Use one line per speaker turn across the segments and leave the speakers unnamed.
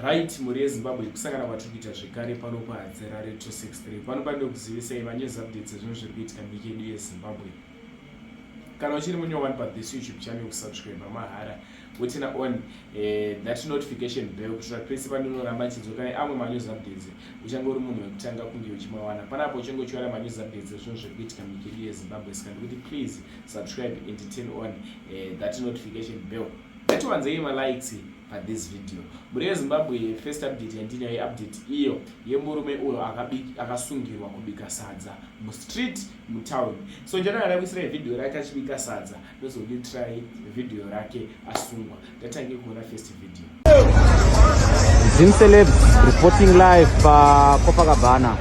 Right, muri Zimbabwe kusangana kwatiri kuita zvekare pano paHadzira Retro 63. Pano pandokuzivisai manews updates ezvinhu zviri kuitika munyika yedu yeZimbabwe. Kana uchiri munyowani pathis YouTube channel, kusubscribe mahara wotina on that notification bell kuitira pese pandinoramba nchidzoka neamwe manews updates uchangori munhu wekutanga kunge uchimawana. Panapo uchinge uchiwana manews updates ezvinhu zviri kuitika munyika yedu yeZimbabwe. Saka ndikuti please subscribe and turn on that notification bell. Ngatiwanzei malikes this video. Muri Zimbabwe first update yandinayo update iyo yemurume uyo akasungirwa kubika sadza mustreet mutown. So njana ndakuisira video rake achibika sadza ndozodi try video rake asungwa. Ndatange kuona first video.
Zim celebs reporting live pa Copacabana.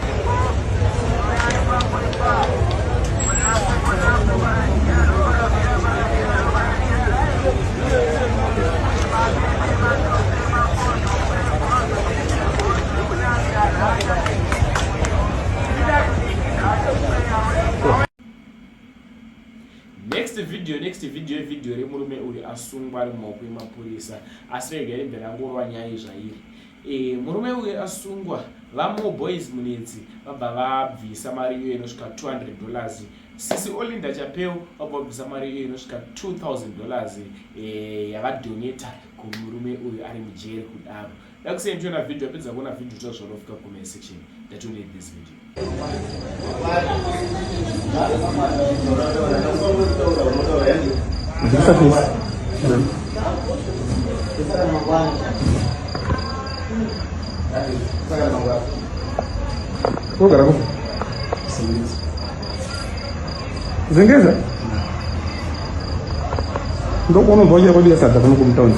Next video remurume uri asungwa ari mumaoko emapurisa asi rega imbera ngorwa nyaya zvairi. Murume uyu asungwa vamo boys munetsi vabva vabvisa mari iyo inosvika $200. Sisi Olinda Chapeu vabva vabvisa mari iyo inosvika $2,000 yavadoneta kumurume uyu ari mujeri kudaro. Ndakusiyai ndiona video apedza kuona video tozvorofika comment section that you need this video.
Zengeza? Ndo kono boje ko dia sadda kono kumtauni.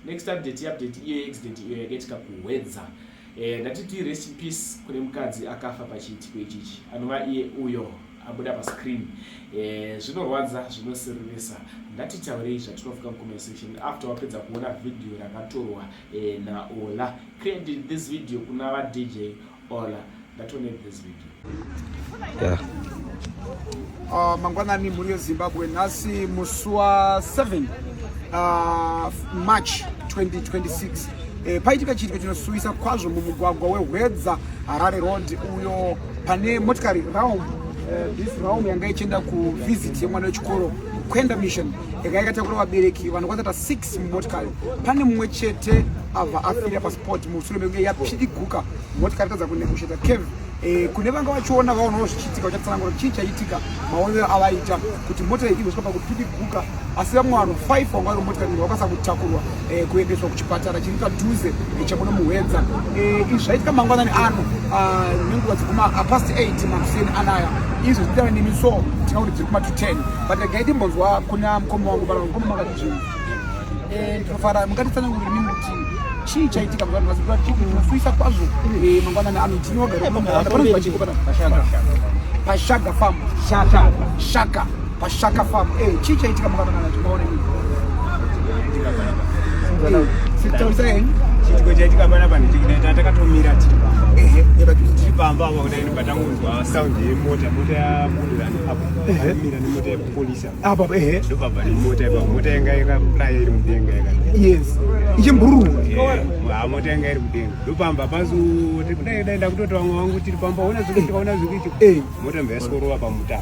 Next update iyo accident iyo yakaitika kuwedza. Ndatiti rest in peace kune mukadzi akafa pachiitiko ichichi anova iye uyo abuda pascreen. Zvinorwadza, zvinosiririsa. Ndatitaurei zvatinofika mucomment section after wapedza kuona video rakatorwa naOla. Credit this video kuna va DJ Ola. Ndatonate this video.
Yeah.
Mangwanani muri Zimbabwe nasi muswa 7 March 2026. Paitika chitiko chinosuwisa kwazvo mumugwagwa wehwedza Harare Road uyo pane motikari this realm yanga ichienda kuvisit yemwana wechikoro Kwenda Mission yakatakura vabereki vanokwanisa 6 motikari. Pane mumwe chete abva afira pasport mushure mekunge yapidiguka motikari tadza kunegotiata Kev. Kune vanga vachiona vaonawo zvichiitika vachatsanangura chii chaitika maonero avaita kuti mota iyi inosvika pakupidiguka asi vamwe vanhu 5 vanga vari motikari vakwanisa kutakurwa kuendeswa kuchipatara chiri padhuze chamuno muhwedza. Izvi zvaitika mangwanani ano nenguva dziguma past 8 makuseni anaya. Izvo zvitava nemiso tina kuti dziri kuma to 10 but agaidi mbonzwa kuna mukoma wangu bana mukoma makati zvinhu ndinofara mungatitsanangurire nini kuti chii chaitika vanhu vazikura chii chinosuwisa kwazvo mangwanani ano tinogara panonzi pachiko pana Pashaga farm Shaka Pashaka farm. Chii chaitika mangwanani ano tinoona nini sitausai
chitiko chaitika pana pani chikinaita takatomira tiri pamba apa kudai patangonzwa sound yemota yapfuurira neapo mira nemota yepolisa
apa
ndopabva nemota ipapo mota yanga yakaplaya iri mudenga
yes ichimbururu
mota yanga iri mudenga ndopamba pazoti kudai ndakutoti vamwe vangu tiri pamba ona zvikuitika mota mbva yaskorova pamuta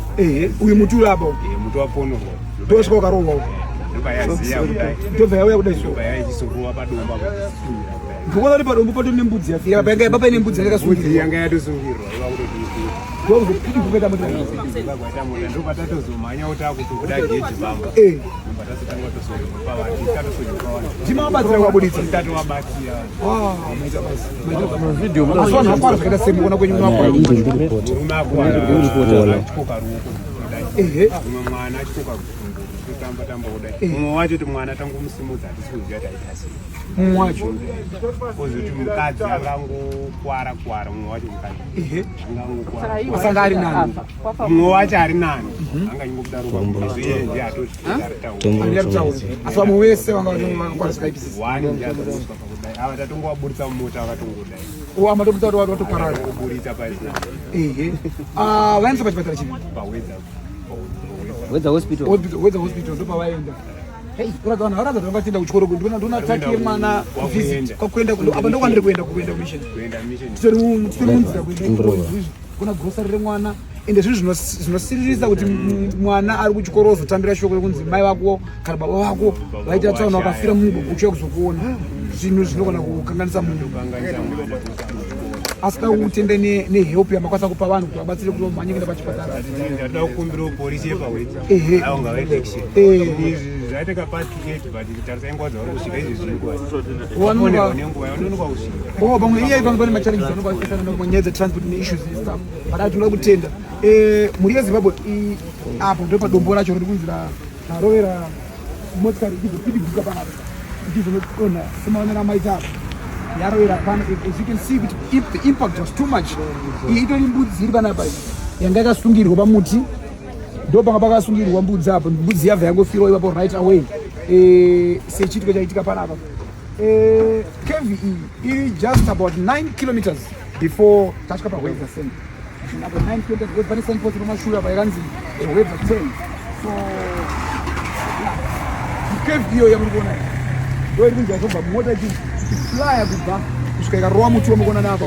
uyu muti uri apo
muti waponorwa
ndosvika ukarohwa
ndopayaziya kudai
ndobva yauya kudai
ndobva yaichisorova padomba
ndikuona kuti padombo pato nembudzi yafira papa ine mbudzi yakasungirwa
yanga yatosungirwa iva kutoti
ndokupidikukaita mota
ndopatatozomhanya kuti akuti kuda geji pamba patasitanga tosoripa
ndimabatsira kwabuditsa
tatowabatsira
vanhu vakwara zvakaita semuona kwenyu
murume akwara achikoka ruoko umwe mwana achikoka tamba kudai umwe wacho kuti mwana tangomusimudza hatisikunziva taitasi
mumwe wacho
kozoti mukadzi akangokwara umwe wacho mukadzi
asanga ari nani
umwe wacho ari nani anganyingobuda ropaizvienzi
hatotitaura asi vamwe vese vanga vakwarisikaipisi
wani ndiazoswa pakudai ava tatongovaburitsa mumota vakatongodai
amatobuta kuti watoparara
kuburitsa paisina
vaendesa pachipatara chivi
pawedza
Wedza hospital.
Wedza hospital ndo pavaenda. Hey, kuradza vanhu vatenda kuchikoro kuti ndona takiye mwana visit kwakuenda apa ndo kwandiri kuenda mission. Titori munzira kuenda kuna grocery remwana ende zvinhu zvinosiririsa kuti mwana ari kuchikoro ozotambira shoko rekunzi mai vako kana baba vako vaita tsaona vakafira mumugwa uchiya kuzokuona zvinhu zvinogona kukanganisa munhu asika kutenda nehelp yamakwanisa kupa vanhu kuti vabatsire kuti vamhanye kuenda pachipatara.
Ndatoda kukumbira polisi yepawedza aunga vedetention zvaiteka patiketi but tarisa nguva dzavari kusvika izvi zvirikuvaonekwa kusvika
pamwe iye pane machallenges anobafisana nanyaya dzetransport neissues stuff but tinoda kutenda mhuri yezimbabwe apo ndo padombo racho riri kunzi rarovera motikari ichizopidiguka panapa ichizonodonha semaonera maita apa yarovera pana. As you can see kuti if the impact was too much itori mbudzi iri panapa yanga yakasungirwa pamuti ndo panga pakasungirwa mbudzi apo mbudzi yabva yangofirwa ipapo right away sechiitiko chaitika panapa. KV iri just about 9 kilometers before tasvika pawedza center about 9 kilometers pane signpost inomashure apa yakanzi wedza 10. So KV iyo yamuri kuona ndo iri kunzi yazobva mota ichiflya kubva kusvika ikarowa muti wamukuona napa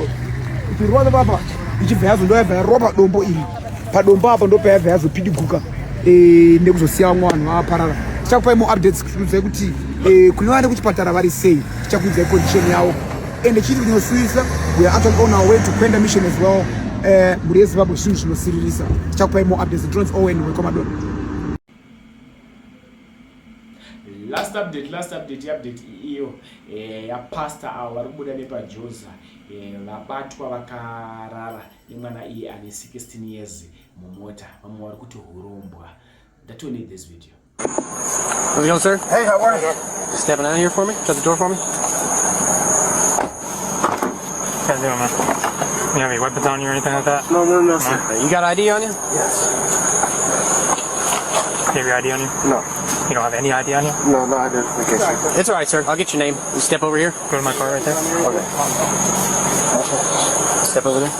ichirova papa ichibva yazondoa yabva yarowa padombo iri padombo apa ndo payabva yazopidiguka nekuzosiya vamwe vanhu vaparara. Tichakupai mo updates kuudzai kuti kune vane kuchipatara vari sei, tichakuudzai condition yavo ende chiti chinosuyisa we are actually on our way to kwenda mission as well. Mhuri yezimbabwe zvinhu zvinosiririsa. Tichakupai mo updates. Drones Owen wekomadona.
Last update iyo yapasta avo vari kubuda nepajoza vabatwa vakarara nemwana iye ane 16 years mumota vamwe vari kuti hurombwa. Ndatione this video.
How's it going, sir?
Hey, how are you?
Stepping out of here for me? Shut the door for me. How you doing, man? You have any weapons on you or anything like that?
No, sir.
You got ID on you?
Yes.
You have your ID on you?
No.
You don't have any ID on you?
No identification.
It's alright, sir. I'll get your name. You step over here. Go to my car right there.
Okay.
Step over there.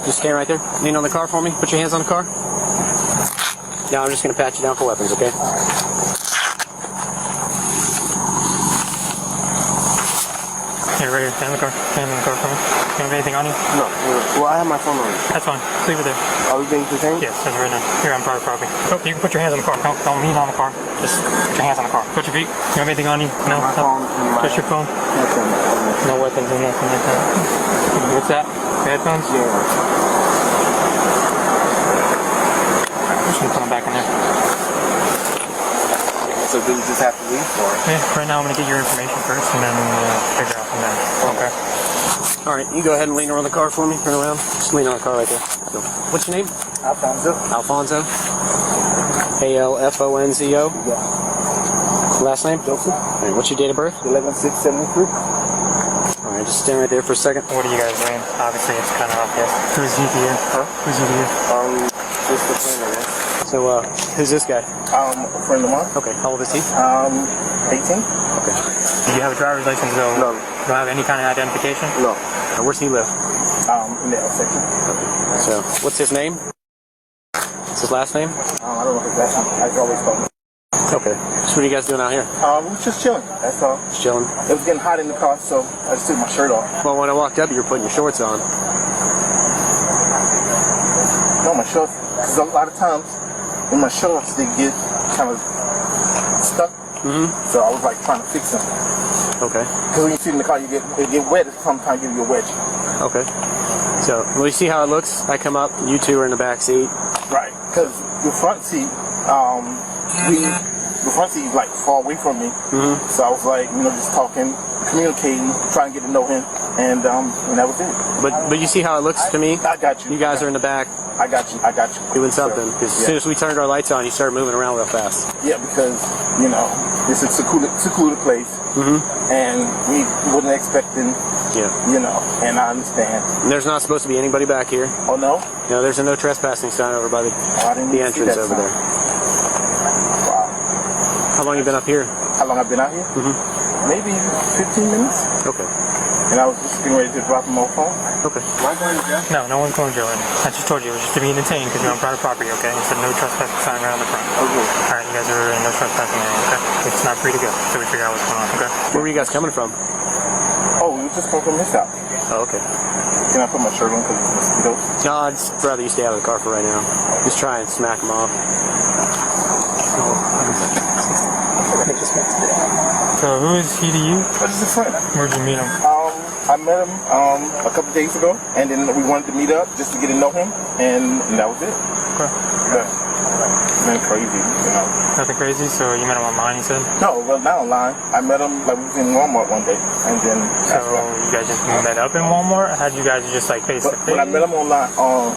Just stand right there. Lean on the car for me. Put your hands on the car. Now I'm just going to pat you down for weapons, okay? Here, right here. Stand in the car. Stand in the car for me. You have anything on you?
No. Well, I have my phone on me.
That's fine. Just leave it there.
Are we being detained?
Yes, that's right now. Here on private property. Oh, you can put your hands on the car. Don't lean on the car. Just put your hands on the car. Put your feet. You have anything on you? No?
My phone.
Just your phone?
Nothing.
No weapons or nothing like that. What's that? Headphones?
Yeah.
I'm just going to put them back in there.
So do we just have to leave or?
Yeah, right now I'm going to get your information first and then figure out from there. Okay. Alright, you go ahead and lean around the car for me. Turn around. Just lean on the car right there. Go. What's your name?
Alfonso.
Alfonso? A-L-F-O-N-Z-O?
Yeah.
Last name?
Joseph.
Alright, what's your date of birth?
11/6/73.
Alright, just stand right there for a second. What are you guys doing? Obviously it's kind of obvious. Who's he to you?
Huh?
Who's he to you?
Just a friend of mine.
So, who's this guy?
A friend of mine.
Okay, how old is he?
18.
Okay. Do you have a driver's license though?
No.
You don't have any kind of identification?
No.
Where's he live?
In the L section.
So, what's his name? What's his last name?
I don't know his last name. I always call him.
Okay. So what are you guys doing out here?
We were just chilling. That's all.
Just chilling?
It was getting hot in the car, so I just took my shirt off.
Well, when I walked up, you were putting your shorts on.
No, my shorts. Because a lot of times, in my shorts, they get kind of stuck. So I was like trying to fix them.
Okay.
Because when you sit in the car, it get wet. Sometimes give you a wedge.
Okay. So, well, you see how it looks? I come up, you two are in the back seat.
Right. Because the front seat, the front seat is like far away from me. So I was like, just talking, communicating, trying to get to know him, and that was it.
But you see how it looks to me?
I got you.
You guys are in the back.
I got you.
Doing something. Because as soon as we turned our lights on, you started moving around real fast.
Yeah, because, it's a secluded place, and we wasn't expecting, and I understand.
And there's not supposed to be anybody back here.
Oh, no?
No, there's a no trespassing sign over by the entrance over there.
Wow.
How long you been up here?
How long I've been out here? maybe 15 minutes.
Okay.
And I was just getting ready to drop him off home.
Okay.
Am I going to jail?
No, no one's going to jail. I just told you it was just to be detained because you're on private property, okay? It said no trespassing sign right on the front.
Okay.
Alright, you guys are in no trespassing area, okay? It's not free to go, so we figure out what's going on, okay? Where were you guys coming from?
Oh, we were just coming from his house.
Oh, okay.
Can I put my shirt on because it's mosquitoes?
No, I'd just rather you stay out of the car for right now. Just try and smack them off. So who is he to you?
That's just a friend.
Where'd you meet him?
I met him a couple days ago, and then we wanted to meet up just to get to know him, and that was it.
Okay.
Nothing crazy, you know.
Nothing crazy? So you met him online, you said?
No, well, not online. I met him, like, we was in Walmart one day, and then
So you guys just met up in Walmart? How'd you guys just like face to
but
face?
when I met him online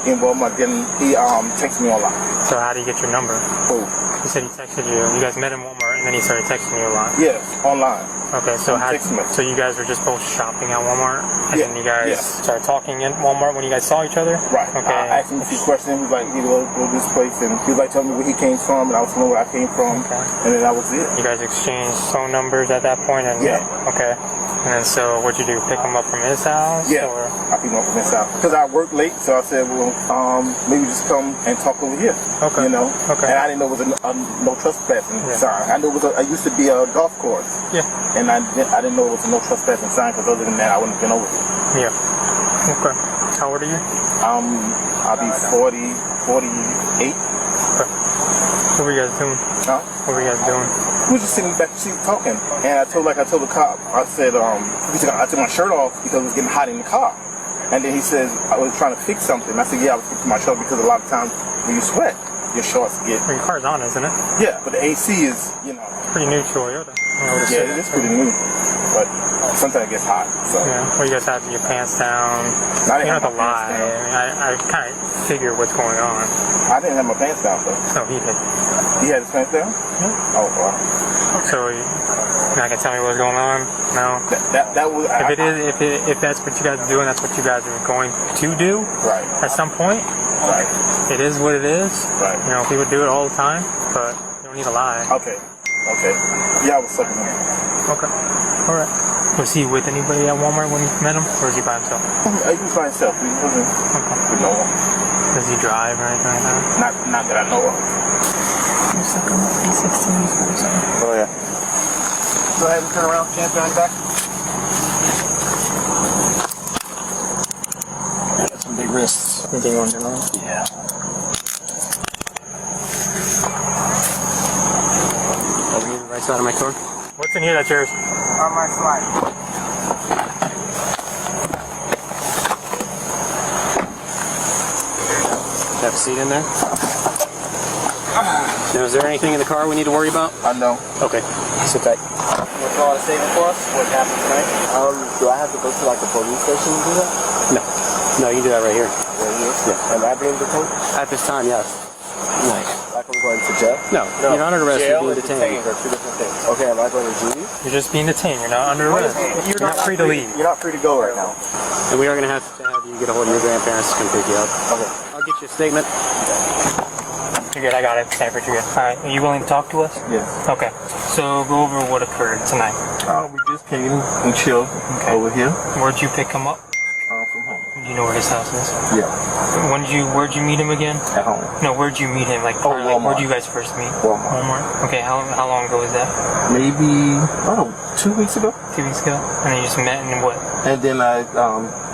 in Walmart, then he texted me online.
So how did he get your number?
Oh,
He said he texted you. You guys met in Walmart and then he started texting you a lot.
yes, online.
Okay, so
Text message.
so you guys were just both shopping at Walmart, and
Yeah,
then you guys
yeah.
started talking in Walmart when you guys saw each other.
Right.
Okay.
I asked him a few questions. He was like, he go to this place, and he was like telling me where he came from, and I was telling him where I came from,
Okay.
and then that was it.
You guys exchanged phone numbers at that point, and
Yeah.
Okay. And then so what'd you do? Pick him up from his house?
Yeah,
Or?
I picked him up from his house because I worked late, so I said, well, maybe just come and talk over here.
Okay.
You know.
Okay.
And I didn't know it was a no trespassing
Yeah.
sign. I knew it was. It used to be a golf course.
Yeah.
And I didn't know it was a no trespassing sign because other than that, I wouldn't have been over here.
Yeah. Okay. How old are you?
I'll be 48.
Okay. What were you guys doing?
Huh?
What were you guys doing?
We were just sitting back in the seat talking, and I told the cop, I said, I took my shirt off because it was getting hot in the car. And then he said, I was trying to fix something. I said, yeah, I was fixing my shirt because a lot of times when you sweat, your shorts get...
Well, your car's on, isn't it?
Yeah, but the AC is, you know...
Pretty new Toyota.
Yeah, it is pretty new, but sometimes it gets hot, so...
Yeah. Well, you guys have your pants down.
I didn't
You don't
have
have to
my
lie.
pants down.
I mean, I kind of figure what's going on.
I didn't have my pants down, though.
So he did.
He had his pants down?
Yeah.
Oh, wow.
So you're not gonna tell me what's going on? No.
That was...
If that's what you guys are doing, that's what you guys are going to do.
Right.
At some point.
Right.
It is what it is.
Right.
You know, people do it all the time, but you don't need to lie.
Okay. Yeah, I was sucking him.
Okay. All right. Was he with anybody at Walmart when you met him, or was he by himself?
He was by himself. He wasn't with no one.
Does he drive or anything like that?
Not that I know of. Oh, yeah. Go ahead and turn around, champ behind the back. Got some big wrists.
Anything on your nose?
Yeah.
Over here, right side of my car. What's in here that's yours?
On my slide.
Have a seat in there? Now, is there anything in the car we need to worry about?
I know.
Okay. Sit tight.
What's all the statement for us? What happened tonight? Do I have to go to like the police station to do that?
No. No, you can do that right here.
Right here?
Yeah.
Am I being detained?
At this time, yes.
Like I'm going to jail?
No, you're not under arrest.
Jail
You're
and
being detained.
detained are two different things. Okay, am I going to duty?
You're just being detained. You're not under arrest. You're not free to leave.
You're not free to go right now.
And we are going to have you get a hold of your grandparents to come pick you up.
Okay.
I'll get you a statement. You're good. I got it. Stanford, you're good. All right. Are you willing to talk to us?
Yes.
Okay. So go over what occurred tonight.
We just came and chilled over here.
Where'd you pick him up?
From home.
Do you know where his house is?
Yeah.
Where'd you meet him again?
At home.
No, where'd you meet him? Like
Walmart.
where'd you guys first meet?
Walmart.
Okay. How long ago was that?
Maybe 2 weeks ago.
2 weeks ago. And then you just met and what?
And then I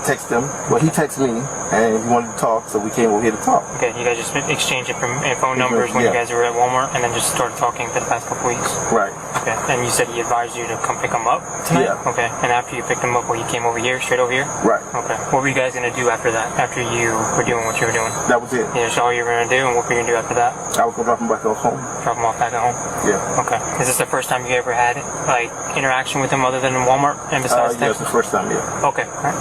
texted him. Well, he texted me, and he wanted to talk, so we came over here to talk.
Okay, you guys just exchanged phone numbers when you guys were at Walmart, and then just started talking for the past couple weeks.
Right.
Okay, and you said he advised you to come pick him up tonight?
Yeah.
Okay, and after you picked him up, he came over here, straight over here?
Right.
Okay, what were you guys going to do after that, after you were doing what you were doing?
That was it.
Yeah, that's all you were going to do, and what were you going to do after that?
I was going to drop him back off home.
Drop him off back at home?
Yeah.
Okay, is this the first time you ever had, like, interaction with him other than in Walmart, and besides
Yeah, it's the first time, yeah.
Okay, alright.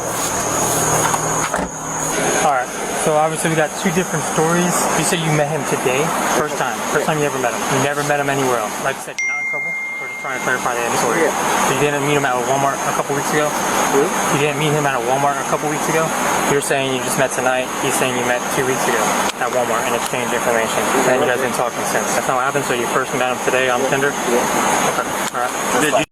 Alright, so obviously we got two different stories. You said you met him today, first time you ever met him. You never met him anywhere else. Like I said, you're not in trouble. We're just trying to clarify the story. So you didn't meet him at a Walmart a couple weeks ago? You didn't meet him at a Walmart a couple weeks ago? You're saying you just met tonight. He's saying you met 2 weeks ago at Walmart and exchanged information. And you guys have been talking since. That's not what happened, so you first met him today on Tinder? Okay, alright.